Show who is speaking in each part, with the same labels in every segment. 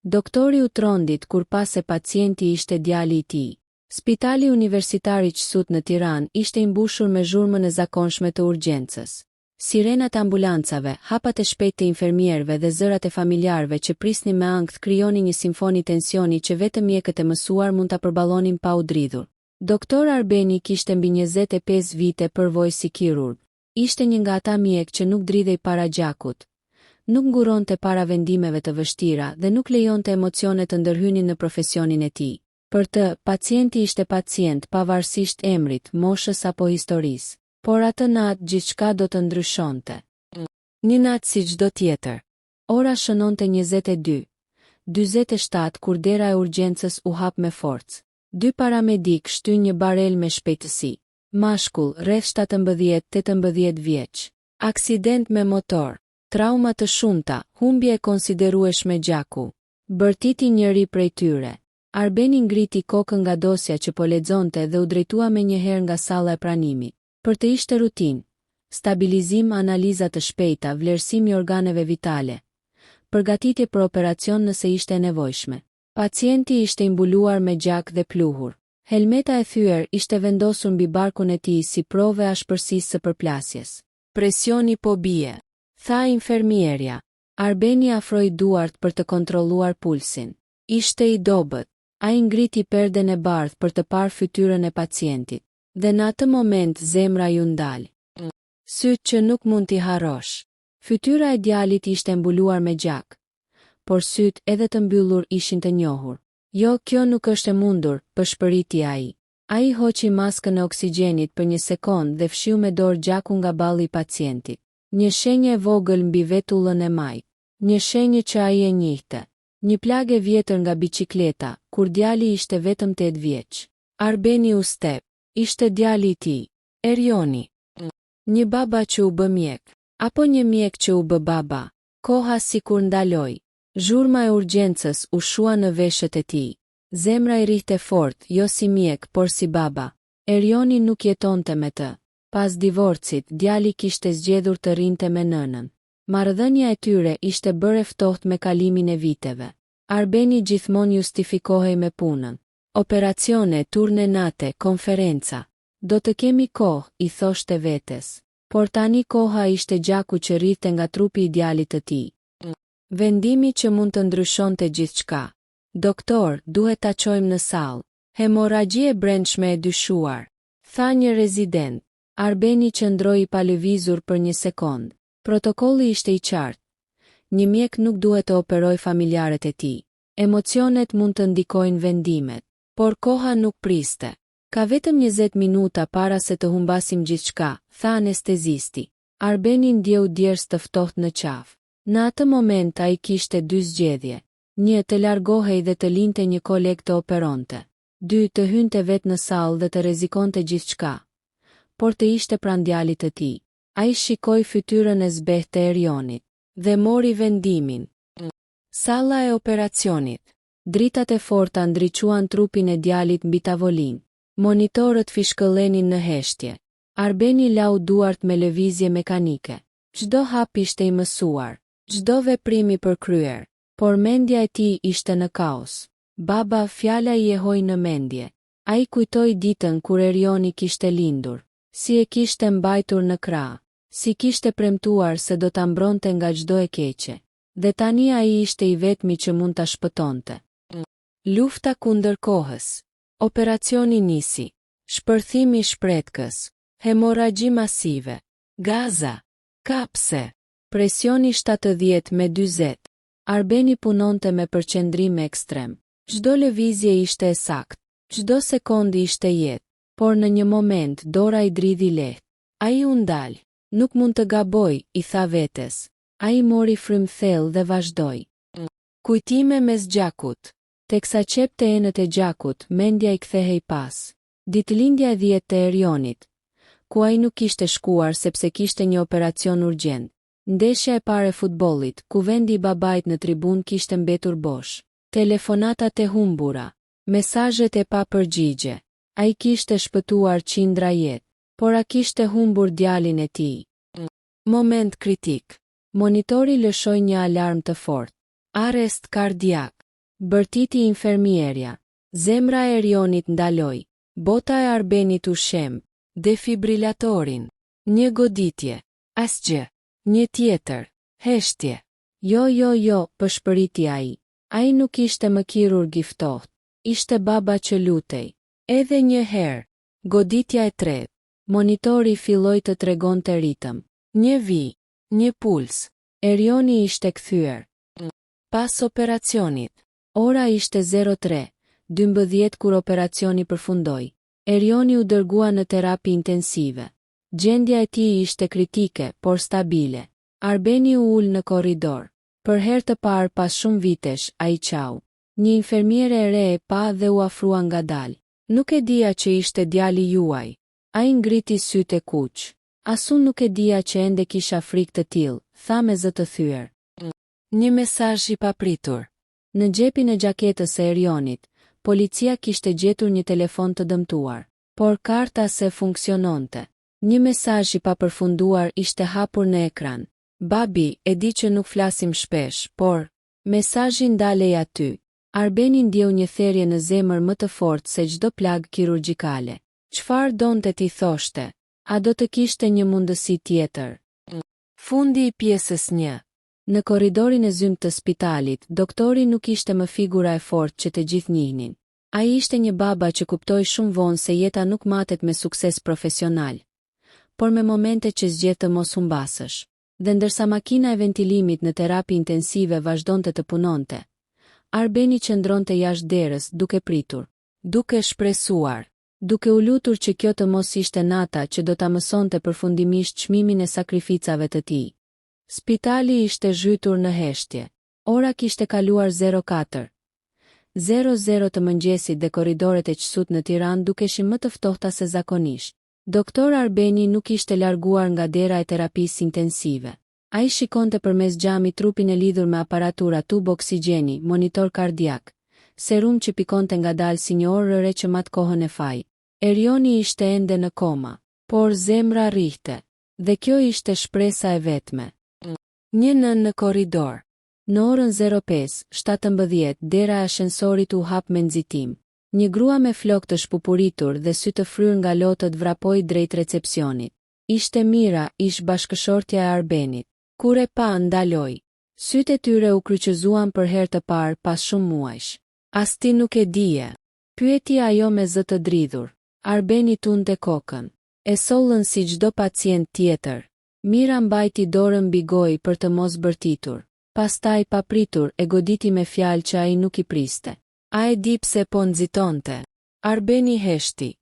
Speaker 1: Doktori u trondit kur pa se pacienti ishte djali i tij. Spitali Universitar i Qsut në Tiranë ishte i mbushur me zhurmën e zakonshme të urgjencës. Sirenat ambulancave, hapat e shpejtë të infermierëve dhe zërat e familjarëve që prisnin me ankth krijonin një simfoni tensioni që vetëm mjekët e mësuar mund ta përballonin pa u dridhur. Doktor Arbeni kishte mbi 25 vite përvojë si kirurg. Ishte një nga ata mjek që nuk dridhej para gjakut, nuk nguronte para vendimeve të vështira dhe nuk lejonte emocionet të ndërhynin në profesionin e tij. Për të, pacienti ishte pacient pavarësisht emrit, moshës apo historisë. Por atë natë gjithçka do të ndryshonte. Një natë si çdo tjetër. Ora shënonte 22:47 kur dera e urgjencës u hap me forcë. 2 paramedik shtyn një barel me shpejtësi. Mashkull, rreth 17-18 vjeç. Aksident me motor. Trauma të shumta, humbje e konsiderueshme gjaku. Bërtiti njëri prej tyre. Arbeni ngriti kokën nga dosja që po lexonte dhe u drejtua menjëherë nga salla e pranimit. Për të ishte rutinë, stabilizim, analiza të shpejta, vlerësim i organeve vitale, përgatitje për operacion nëse ishte e nevojshme. Pacienti ishte imbuluar me gjak dhe pluhur. Helmeta e thyer ishte vendosur mbi barkun e tij si provë ashpërsisë së përplasjes. Presioni po bie, tha infermierja. Arbeni afroi duart për të kontrolluar pulsin. Ishte i dobët. Ai ngriti perden e bardhë për të parë fytyrën e pacientit. Dhe në atë moment zemra ju ndal. Sytë që nuk mund t'i harrosh. Fytyra e djalit ishte mbuluar me gjak, por sytë edhe të mbyllur ishin të njohur. Jo, kjo nuk është e mundur, përshpëriti ai. Ai hoqi maskën e oksigjenit për një sekond dhe fshiu me dorë gjakun nga balli i pacientit. Një shenjë e vogël mbi vetullën e majt. Një shenjë që ai e njihte. Një plagë e vjetër nga biçikleta, kur djali ishte vetëm 8 vjeç. Arbeni u step. Ishte djali i tij, Erioni. Një baba që u bë mjek, apo një mjek që u bë baba. Koha sikur ndaloi. Zhurma e urgjencës u shua në veshët e tij. Zemra i rrihte fort, jo si mjek, por si baba. Erioni nuk jetonte me të. Pas divorcit, djali kishte zgjedhur të rrinte me nënën. Marrëdhënia e tyre ishte bërë ftohtë me kalimin e viteve. Arbeni gjithmonë justifikohej me punën. Operacione, turne nate, konferenca. Do të kemi kohë, i thoshte vetes. Por tani koha ishte gjaku që rrinte nga trupi i djalit të tij. Vendimi që mund të ndryshonte gjithçka. Doktor, duhet ta çojmë në sallë. Hemorragji e brendshme e dyshuar, tha një rezident. Arbeni qëndroi pa lëvizur për një sekond. Protokolli ishte i qartë. Një mjek nuk duhet të operojë familjarët e tij. Emocionet mund të ndikojnë vendimet. Por koha nuk priste. Ka vetëm 20 minuta para se të humbasim gjithçka, tha anestezisti. Arbeni ndjeu djers të ftohtë në qafë. Në atë moment ai kishte 2 zgjedhje. 1 të largohej dhe të linte një koleg të operonte. 2 të hynte vetë në sallë dhe të rrezikonte gjithçka. Por të ishte pranë djalit të tij. Ai shikoi fytyrën e zbehtë të Erionit dhe mori vendimin. Salla e operacionit. Dritat e forta ndriçuan trupin e djalit mbi tavolinë. Monitorët fishkëllenin në heshtje. Arbeni lau duart me lëvizje mekanike. Çdo hap ishte i mësuar, çdo veprim i përkryer, por mendja e tij ishte në kaos. Baba, fjala i jehoi në mendje. Ai kujtoi ditën kur Erioni kishte lindur, si e kishte mbajtur në krah, si kishte premtuar se do ta mbronte nga çdo e keqe. Dhe tani ai ishte i vetmi që mund ta shpëtonte. Lufta kundër kohës. Operacioni nisi. Shpërthimi i shpretkës. Hemorragji masive. Gaza. Kapse. Presioni 70/40. Arbeni punonte me përqendrim ekstrem. Çdo lëvizje ishte e saktë. Çdo sekondë ishte jetë. Por në një moment dora i dridhi lehtë. Ai u ndal. Nuk mund të gaboj, i tha vetes. Ai mori frym thellë dhe vazhdoi. Kujtime mes gjakut. Teksa qepte enët e gjakut, mendja i kthehej pas. Ditëlindja e 10 të Erionit, ku ai nuk kishte shkuar sepse kishte një operacion urgjent. Ndeshja e parë e futbollit, ku vendi i babait në tribun kishte mbetur bosh. Telefonatat e humbura, mesazhet e papërgjigje. Ai kishte shpëtuar qindra jetë, por a kishte humbur djalin e tij? Moment kritik. Monitori lëshoi një alarm të fortë. Arrest kardiak. Bërtiti infermierja. Zemra e Erionit ndaloi. Bota e Arbenit u shem. Defibrilatorin. Një goditje. Asgjë. Një tjetër. Heshtje. Jo, përshpëriti ai. Ai nuk ishte më kirurg i ftohtë. Ishte baba që lutej. Edhe një herë. Goditja e tretë. Monitori filloi të tregonte ritëm. Një vi. Një puls. Erioni ishte kthyer. Pas operacionit. Ora ishte 03:12 kur operacioni përfundoi. Erioni u dërgua në terapi intensive. Gjendja e tij ishte kritike, por stabile. Arbeni u ul në korridor. Për herë të parë pas shumë vitesh, ai qau. Një infermiere e re e pa dhe u afrua ngadalë. Nuk e dija që ishte djali juaj. Ai ngriti sytë e kuq. As unë nuk e dija që ende kisha frikë të tillë, tha me zë të thyer. Një mesazh i papritur. Në xhepin e gjaketës së Erionit, policia kishte gjetur një telefon të dëmtuar, por karta se funksiononte. Një mesazh i papërfunduar ishte hapur në ekran. Babi, e di që nuk flasim shpesh, por mesazhi ndalej aty. Arbeni ndjeu një therrje në zemër më të fortë se çdo plagë kirurgjikale. Çfarë donte ti thoshte? A do të kishte një mundësi tjetër? Fundi i pjesës 1. Në korridorin e zymt të spitalit, doktori nuk ishte më figura e fortë që të gjithë njihnin. Ai ishte një baba që kuptoi shumë vonë se jeta nuk matet me sukses profesional, por me momente që zgjedh të mos humbasësh. Dhe ndërsa makina e ventilimit në terapi intensive vazhdonte të punonte, Arbeni qëndronte jashtë derës duke pritur, duke shpresuar, duke u lutur që kjo të mos ishte nata që do ta mësonte përfundimisht çmimin e sakrificave të tij. Spitali ishte zhytur në heshtje. Ora kishte kaluar 04:00 të mëngjesit dhe korridoret e qysut në Tiranë dukeshin më të ftohta se zakonisht. Doktor Arbeni nuk ishte larguar nga dera e terapisë intensive. Ai shikonte përmes xhamit trupin e lidhur me aparatura tub oksigjeni, monitor kardiak, serum që pikonte ngadalë si një orë rëre që mat kohën e faj. Erioni ishte ende në koma, por zemra rrihte, dhe kjo ishte shpresa e vetme. Një nën në korridor. Në orën 05:17 dera e ashensorit u hap me nxitim. Një grua me flokë të shpupuritur dhe sy të fryrë nga lotët vrapoi drejt recepcionit. Ishte Mira, ish bashkëshortja e Arbenit. Kur e pa ndaloi. Sytë e tyre u kryqëzuan për herë të parë pas shumë muajsh. As ti nuk e dije? Pyeti ajo me zë të dridhur. Arbeni tunte kokën. E sollën si çdo pacient tjetër. Mira mbajti dorën mbi gojë për të mos bërtitur. Pastaj papritur e goditi me fjalë që ai nuk i priste. A e di pse po nxitonte? Arbeni heshti.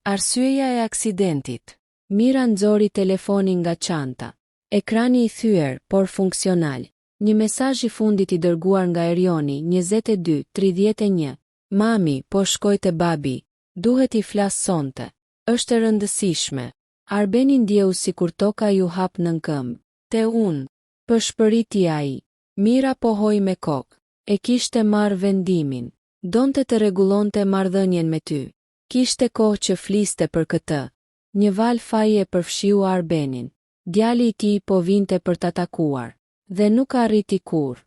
Speaker 1: Arsyeja e aksidentit. Mira nxori telefonin nga çanta. Ekrani i thyer, por funksional. Një mesazh i fundit i dërguar nga Erioni, 22:31. Mami, po shkoj te babi. Duhet i flas sonte. Është e rëndësishme. Arbeni ndjeu sikur toka ju hap nën këmbë. Te unë. Përshpëriti ai. Mira pohoi me kokë. E kishte marrë vendimin. Donte të rregullonte marrëdhënien me ty. Kishte kohë që fliste për këtë. Një val faje përfshiu Arbenin. Djali i tij po vinte për ta takuar. Dhe nuk arriti kur.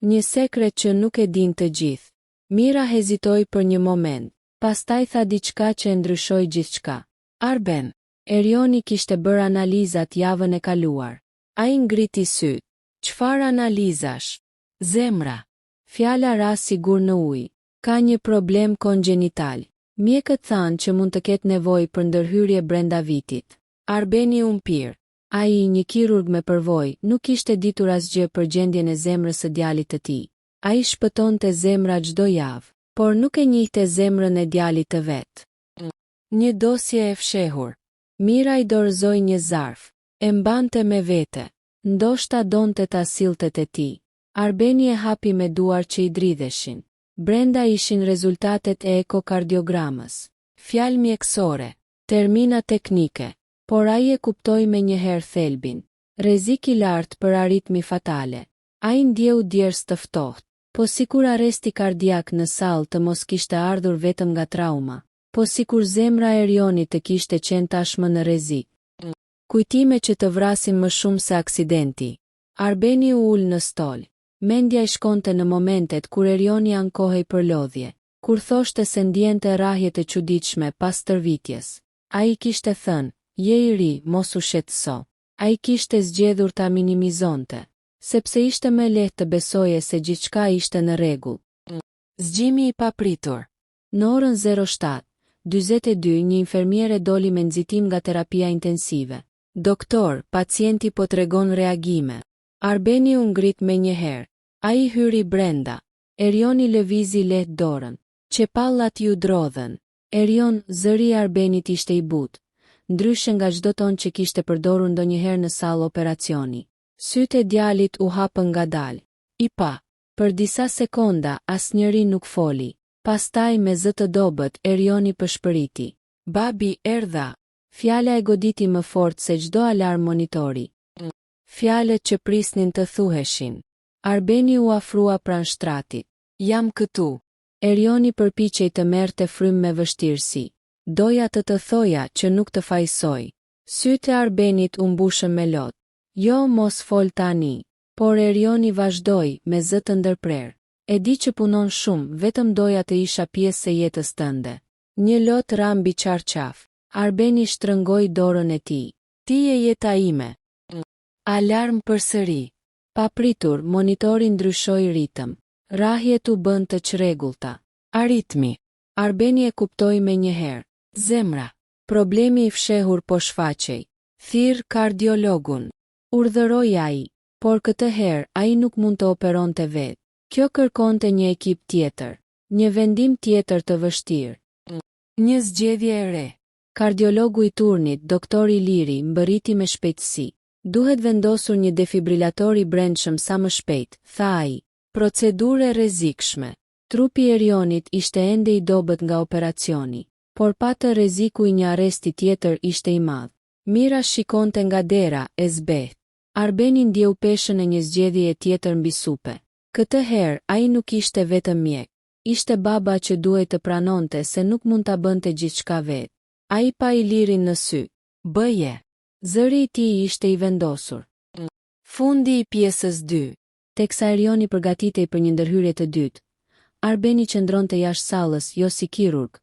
Speaker 1: Një sekret që nuk e din të gjithë. Mira hezitoi për një moment. Pastaj tha diçka që e ndryshoi gjithçka. Arben. Erioni kishte bërë analizat javën e kaluar. Ai ngriti syt. Çfarë analizash? Zemra. Fjala ra sigur në ujë. Ka një problem kongjenital. Mjekët thanë që mund të ketë nevojë për ndërhyrje brenda vitit. Arbeni u mpir. Ai, një kirurg me përvojë, nuk kishte ditur asgjë për gjendjen e zemrës së djalit të tij. Ai shpëtonte zemra çdo javë, por nuk e njihte zemrën e djalit të vet. Një dosje e fshehur. Mira i dorëzoi një zarf. E mbante me vete. Ndoshta donte ta sillte te tij. Arbeni e hapi me duar që i dridheshin. Brenda ishin rezultatet e ekokardiogramës. Fjalë mjekësore, termina teknike, por ai e kuptoi me njëherë thelbin. Rrezik i lartë për aritmi fatale. Ai ndjeu djers të ftohtë, po sikur arresti kardiak në sallë të mos kishte ardhur vetëm nga trauma, po sikur zemra e Erionit të kishte qenë tashmë në rrezik. Kujtime që të vrasin më shumë se aksidenti. Arbeni u ul në stol. Mendja I shkonte në momentet kur Erioni ankohej për lodhje, kur thoshte se ndjente rrahje të çuditshme pas tërvitjes. Ai kishte thënë, je I ri, mos u shqetëso. Ai kishte zgjedhur ta minimizonte, sepse ishte më lehtë të besoje se gjithçka ishte në rregull. Zgjimi I papritur. Në orën 07:42 një infermiere doli me nxitim nga terapia intensive. Doktor, pacienti po tregon reagime. Arbeni u ngrit menjëherë. Ai hyri brenda. Erioni lëvizi lehtë dorën. Qepallat ju drodhen. Erion, zëri I Arbenit ishte I butë, ndryshe nga çdo ton që kishte përdorur ndonjëherë në sallë operacioni. Sytë e djalit u hapën ngadalë. I pa. Për disa sekonda asnjëri nuk foli. Pastaj me zë të dobët Erioni përshpëriti. Babi, erdha. Fjala e goditi më fort se çdo alarm monitori. Fjalët që prisnin të thuheshin. Arbeni u afrua pranë shtratit. Jam këtu. Erioni përpiqej të merrte frymë me vështirësi. Doja të thoja që nuk të fajsoj. Sytë e Arbenit u mbushën me lot. Jo, mos fol tani. Por Erioni vazhdoi me zë të ndërprer. E di që punon shumë, vetëm doja të isha pjesë e jetës tënde. Një lot rambi qarqaf. Arbeni shtrëngoi dorën e tij. Ti je jeta ime. Alarm përsëri. Papritur, monitori ndryshoi ritëm. Rrahjet u bën të çrregullta. Aritmi. Arbeni e kuptoi menjëherë. Zemra. Problemi I fshehur po shfaqej. Thirr kardiologun. Urdhëroi ai. Por këtë herë ai nuk mund të operonte vetë. Kjo kërkonte një ekip tjetër. Një vendim tjetër të vështirë. Një zgjedhje e re. Kardiologu I turnit, doktori Liri, mbërriti me shpejtësi. Duhet vendosur një defibrilator I brendshëm sa më shpejt, tha ai. Procedurë e rrezikshme. Trupi I Erionit ishte ende I dobët nga operacioni, por patë rreziku I një arresti tjetër ishte I madh. Mira shikonte nga dera, e zbehtë. Arbeni ndjeu peshën e një zgjedhjeje tjetër mbi supe. Këtë herë ai nuk ishte vetëm mjek. Ishte baba që duhej të pranonte se nuk mund ta bënte gjithçka vetë. Ai pa I Lirin në sy. Bëje. Zëri I tij ishte I vendosur. Fundi I pjesës 2. Teksa Erioni përgatitej për një ndërhyrje të dytë, Arbeni qëndronte jashtë sallës jo si kirurg,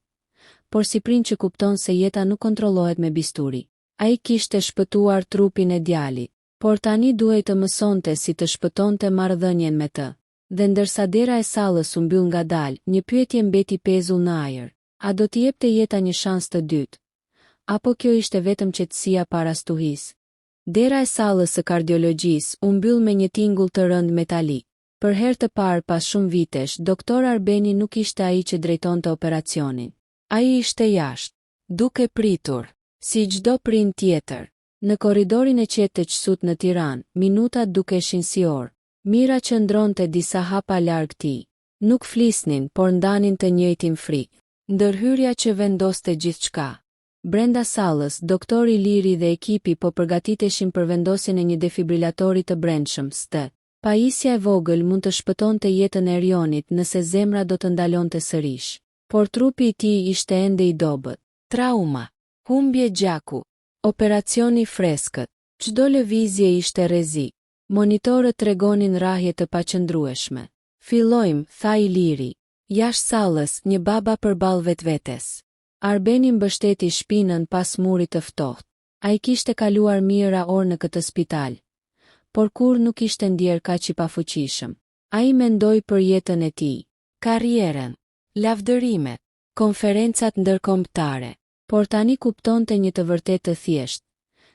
Speaker 1: por si princ që kupton se jeta nuk kontrollohet me bisturi. Ai kishte shpëtuar trupin e djalit, por tani duhej të mësonte si të shpëtonte marrëdhënien me të. Dhe ndërsa dera e sallës u mbyll ngadalë, një pyetje mbeti pezull në ajër. A do t'i jepte jeta një shans të dytë? Apo kjo ishte vetëm qetësia para stuhisë? Dera e sallës së kardiologjisë u mbyll me një tingull të rënd metalik. Për herë të parë pas shumë vitesh, doktor Arbeni nuk ishte ai që drejtonte operacionin. Ai ishte jashtë, duke pritur, si çdo prind tjetër. Në korridorin e qetë të qysut në Tiranë, minutat dukeshin si orë. Mira qëndronte disa hapa larg tij. Nuk flisnin, por ndanin të njëjtin frikë. Ndërhyrja që vendoste gjithçka. Brenda sallës, doktori Liri dhe ekipi po përgatiteshin për vendosjen e një defibrilatori të brendshëm, ST. Pajisja e vogël mund të shpëtonte jetën e Erionit nëse zemra do të ndalonte sërish. Por trupi I tij ishte ende I dobët. Trauma. Humbje gjaku. Operacioni freskët. Çdo lëvizje ishte rrezik. Monitorët tregonin rrahje të paqëndrueshme. Fillojmë, tha I Liri. Jashtë sallës, një baba përballë vetvetes. Arbeni mbështeti shpinën pas murit të ftohtë. Ai kishte kaluar mijëra orë në këtë spital, por kur nuk ishte ndjer kaq I pafuqishëm. Ai mendoi për jetën e tij, karrierën, lavdërimet, konferencat ndërkombëtare, por tani kuptonte një të vërtetë të thjeshtë.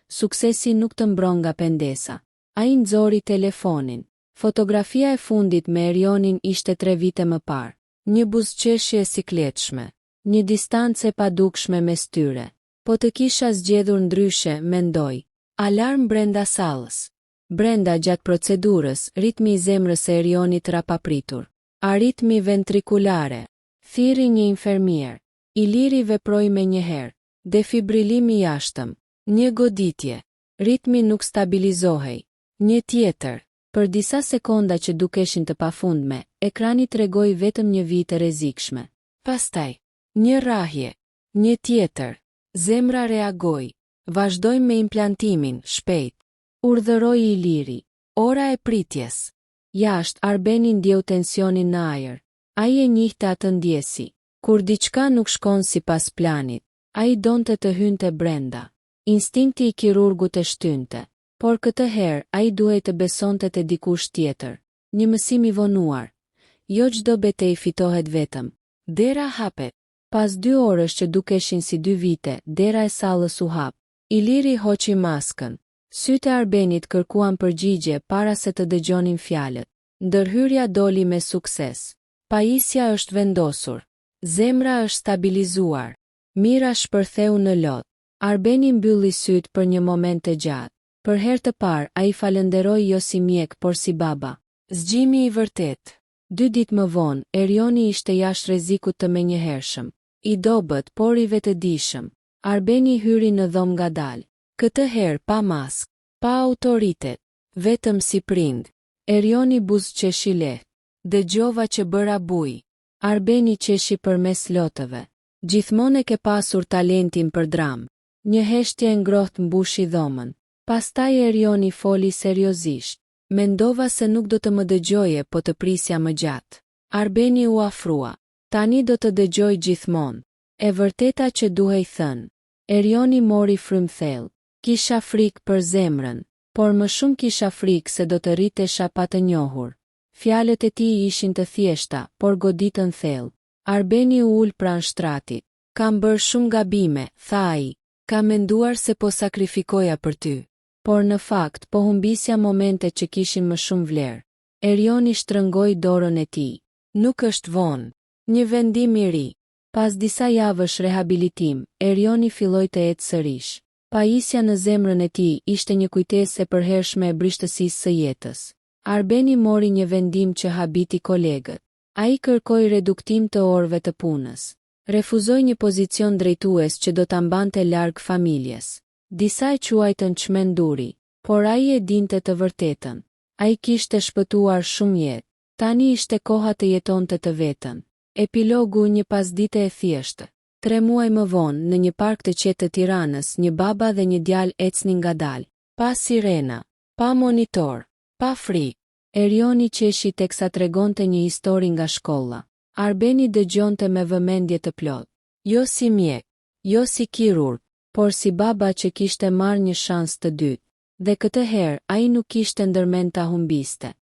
Speaker 1: Suksesi nuk të mbron nga pendesa. Ai nxori telefonin. Fotografia e fundit me Erionin ishte 3 vite më parë. Një buzëqeshje e sikletshme. Një distancë e padukshme mes tyre. Po të kisha zgjedhur ndryshe, mendoi. Alarm brenda sallës. Brenda gjatë procedurës, ritmi I zemrës së Erionit ra papritur. Aritmi ventrikulare. Thirri një infermier. I Liri veproi menjëherë. Defibrilimi jashtëm. Një goditje. Ritmi nuk stabilizohej. Një tjetër. Për disa sekonda që dukeshin të pafundme, ekrani tregoi vetëm një vit të rrezikshme. Pastaj, një rrahje. Një tjetër. Zemra reagoi. Vazhdojmë me implantimin, shpejt. Urdhëroi I Liri. Ora e pritjes. Jashtë, Arbeni ndjeu tensionin në ajër. Ai e njihte atë ndjesi. Kur diçka nuk shkon sipas planit, ai donte të hynte brenda. Instinkti i kirurgut e shtynte, por këtë herë ai duhej të besonte te dikush tjetër. Një mësim i vonuar. Jo çdo betejë fitohet vetëm. Dera hapet. Pas 2 orësh që dukeshin si 2 vite, dera e sallës u hap. Iliri hoqi maskën. Sytë e Arbenit kërkuan përgjigje para se të dëgjonin fjalët. Ndërhyrja doli me sukses. Pajisja është vendosur. Zemra është stabilizuar. Mira shpërtheu në lot. Arbeni mbylli sytë për një moment të gjatë. Për herë të parë, ai falenderoi jo si mjek, por si baba. Zgjimi i vërtet. 2 ditë më vonë, Erioni ishte jashtë rrezikut të menjëhershëm. I dobët, por i vetëdijshëm. Arbeni hyri në dhomë ngadalë. Këtë herë pa maskë, pa autoritet, vetëm si prind. Erioni buzëqeshi lehtë. Dëgjova që bëra bujë. Arbeni qeshi përmes lotëve. Gjithmonë e ke pasur talentin për dramë. Një heshtje ngrohtë mbushi dhomën. Pastaj Erioni foli seriozisht. Mendova se nuk do të më dëgjoje, po të prisja më gjatë. Arbeni u afrua. Tani do të dëgjoj gjithmonë. E vërteta që duhej thënë. Erioni mori frymthell. Kisha frikë për zemrën, por më shumë kisha frikë se do të rritesha pa të njohur. Fjalët e tij ishin të thjeshta, por goditën thellë. Arbeni u ul pranë shtratit. Kam bërë shumë gabime, tha ai. Kam menduar se po sakrifikoja për ty. Por në fakt po humbisja momente që kishin më shumë vlerë. Erioni shtrëngoi dorën e tij. Nuk është vonë. Një vendim i ri. Pas disa javësh rehabilitim, Erioni filloi të ecë sërish. Pajisja në zemrën e tij ishte një kujtesë e përhershme e brishtësisë së jetës. Arbeni mori një vendim që habiti kolegët. Ai kërkoi reduktim të orëve të punës. Refuzoi një pozicion drejtues që do ta mbante larg familjes. Disa e quajtën çmenduri, por ai e dinte të vërtetën. Ai kishte shpëtuar shumë jetë. Tani ishte koha të jetonte të vetën. Epilogu, një pasdite e thjeshtë. 3 muaj më vonë, në një park të qetë të Tiranës, një baba dhe një djalë ecnin ngadalë. Pa sirena, pa monitor, pa frikë. Erioni qeshi teksa tregonte një histori nga shkolla. Arbeni dëgjonte me vëmendje të plotë. Jo si mjek, jo si kirurg, por si baba që kishte marrë një shans të dytë. Dhe këtë herë ai nuk kishte ndërmend ta humbiste.